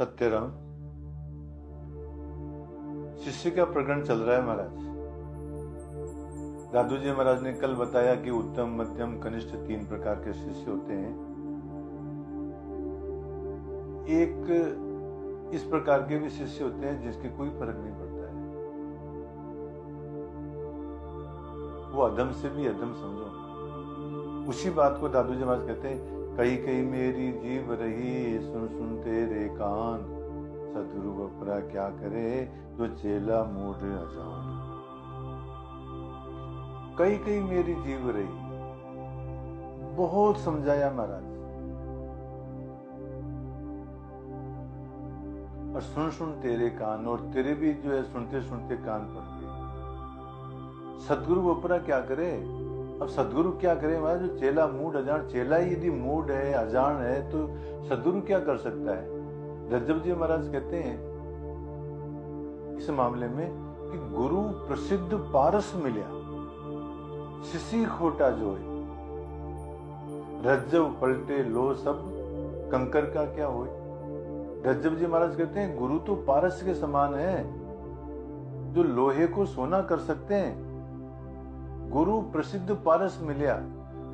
सत्यराम, शिष्य का प्रकरण चल रहा है महाराज। दादू जी महाराज ने कल बताया कि उत्तम, मध्यम, कनिष्ठ 3 प्रकार के शिष्य होते हैं। एक इस प्रकार के भी शिष्य होते हैं जिसके कोई फर्क नहीं पड़ता है, वो अधम से भी अधम समझो। उसी बात को दादू जी महाराज कहते हैं, कहीं कहीं मेरी जीव रही सुन सुन तेरे कान, सदगुरु बपरा क्या करे जो चेला मूढ़ अजान। कहीं कहीं मेरी जीव रही, बहुत समझाया महाराज, और सुन सुन तेरे कान, और तेरे भी जो है सुनते सुनते कान पड़ गए। सदगुरु बपरा क्या करे। अब सदगुरु क्या करे महाराज, जो चेला मूढ़ अजान, चेला ही यदि मूढ़ है, अजान है, तो सदगुरु क्या कर सकता है। रज्जब जी महाराज कहते हैं इस मामले में कि गुरु प्रसिद्ध पारस मिलिया, शिशी खोटा जोए, रज्जब पलटे लो सब, कंकर का क्या होए। रज्जब जी महाराज कहते हैं गुरु तो पारस के समान है, जो लोहे को सोना कर सकते हैं। गुरु प्रसिद्ध पारस मिलिया,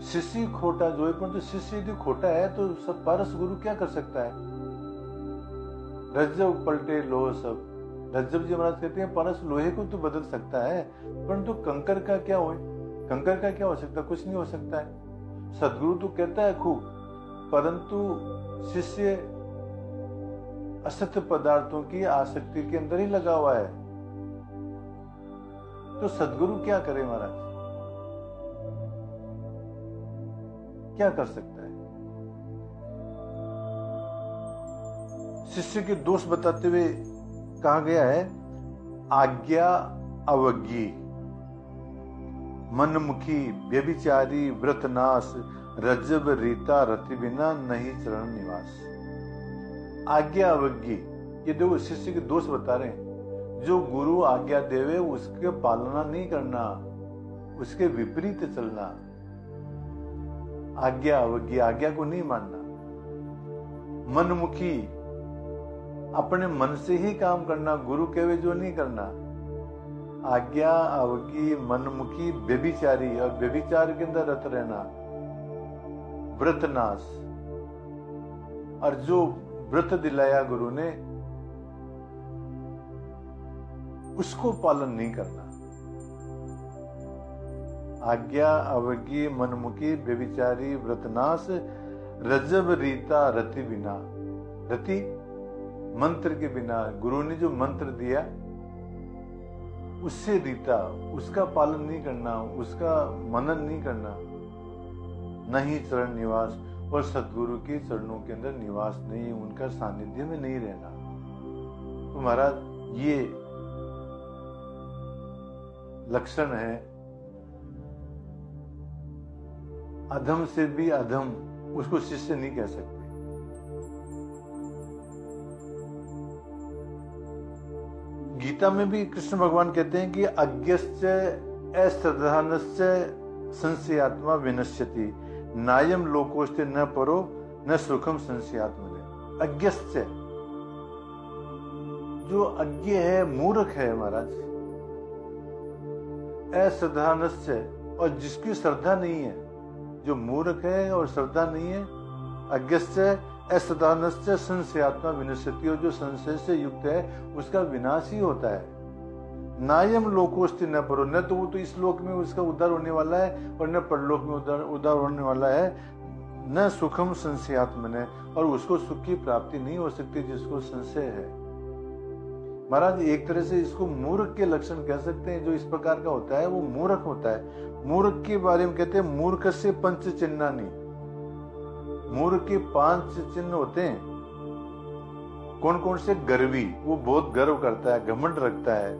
शिष्य खोटा जो है, परंतु शिष्य यदि खोटा है तो सब पारस गुरु क्या कर सकता है। रज्जब पलटे लोह सब, रज्जब जी महाराज कहते हैं पारस लोहे को तो बदल सकता है, परंतु कंकर का क्या हो, कंकर का क्या हो सकता है, कुछ नहीं हो सकता है। सदगुरु तो कहता है खूब, परंतु शिष्य असत्य पदार्थों की आसक्ति के अंदर ही लगा हुआ है। तो सदगुरु क्या करे महाराज, क्या कर सकता है। शिष्य के दोष बताते हुए कहा गया है, आज्ञा अवज्ञी, मनमुखी, व्यभिचारी, व्रतनाश, रज्जब रीता रति बिना नहीं चरण निवास। आज्ञा अवज्ञी, ये दो शिष्य के दोष बता रहे हैं। जो गुरु आज्ञा देवे उसके पालना नहीं करना, उसके विपरीत चलना। आज्ञा अवज्ञा, आज्ञा को नहीं मानना। मनमुखी, अपने मन से ही काम करना, गुरु कहे जो नहीं करना। आज्ञा अवज्ञी, मनमुखी, व्यभिचारी, और व्यभिचार के अंदर रत रहना। व्रतनाश, और जो व्रत दिलाया गुरु ने उसको पालन नहीं करना। आज्ञा अवज्ञी, मनमुखी, व्यभिचारी, व्रतनाश, रज्जब रीता रति बिना। रति मंत्र के बिना, गुरु ने जो मंत्र दिया उससे रीता, उसका पालन नहीं करना, उसका मनन नहीं करना। नहीं चरण निवास, और सदगुरु के चरणों के अंदर निवास नहीं, उनका सानिध्य में नहीं रहना। तो महाराज ये लक्षण है अधम से भी अधम, उसको शिष्य नहीं कह सकते। गीता में भी कृष्ण भगवान कहते हैं कि अज्ञश्च अश्रद्धानश्च संशयात्मा विनश्यति, नायम लोकोस्ते न परो न सुखम संशयात्मने। अज्ञश्च, जो अज्ञ है, मूर्ख है महाराज, अश्रद्धानश्च, और जिसकी श्रद्धा नहीं है, जो मूर्ख है और श्रद्धा नहीं है, अज्ञश्च अश्रद्धानश्च संशयात्मा विनश्यति, और जो संशय से युक्त है उसका विनाश ही होता है। नायम लोकोस्ति न परो, न तो वो तो इस लोक में उसका उद्धार होने वाला है और न परलोक में उद्धार होने वाला है। न सुखम संशयात्मने, और उसको सुख की प्राप्ति नहीं हो सकती जिसको संशय है। महाराज एक तरह से इसको मूर्ख के लक्षण कह सकते हैं। जो इस प्रकार का होता है वो मूर्ख होता है। मूर्ख के बारे में कहते हैं मूर्ख से पंच चिन्हानि, मूर्ख के 5 चिन्ह होते हैं। कौन कौन से? गर्वी, वो बहुत गर्व करता है, घमंड रखता है।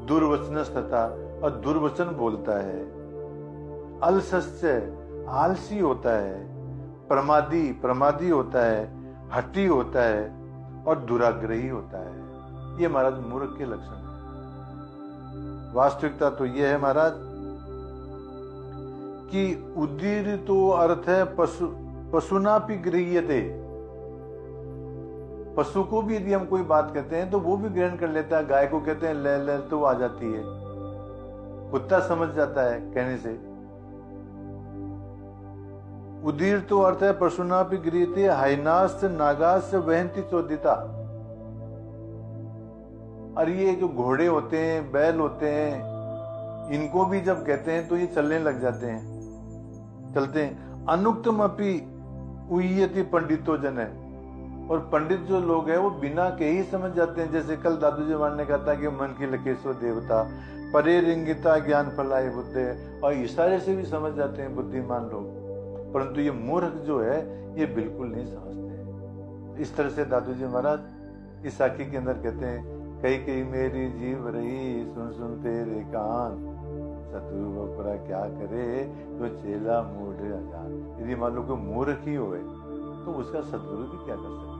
दुर्वचनस्तथा, और दुर्वचन बोलता है। अलसस्य, आलसी होता है। प्रमादी, प्रमादी होता है। हठी होता है, और दुराग्रही होता है। ये महाराज मूर्ख के लक्षण है। वास्तविकता तो ये है महाराज कि उदीर तो अर्थ है पशुना भी गृह्यते, पशु को भी यदि हम कोई बात कहते हैं तो वो भी ग्रहण कर लेता है। गाय को कहते हैं ले ले तो वो आ जाती है, कुत्ता समझ जाता है कहने से। उदीर तो अर्थ है पशुना भी गृहते हाइनास्य नागास्य वहंती चोदिता। और ये जो घोड़े होते हैं, बैल होते हैं, इनको भी जब कहते हैं तो ये चलने लग जाते हैं, चलते हैं। अनुक्तम अपि उयति पंडितो जन है, और पंडित जो लोग हैं वो बिना के ही समझ जाते हैं। जैसे कल दादू जी महाराज ने कहा था कि मन की लकेश्वर देवता परे रिंगिता ज्ञान फलाए बुद्धे, और इशारे से भी समझ जाते हैं बुद्धिमान लोग। परंतु ये मूर्ख जो है ये बिल्कुल नहीं समझते हैं। इस तरह से दादू जी महाराज इस साखी के अंदर कहते हैं, कई कई मेरी जीव रही सुन सुन तेरे कान, सतगुरु बपरा क्या करे तो चेला मूढ़ अजान। यदि मान लो कोई मूर्ख ही होए तो उसका सतगुरु भी क्या कर सकते।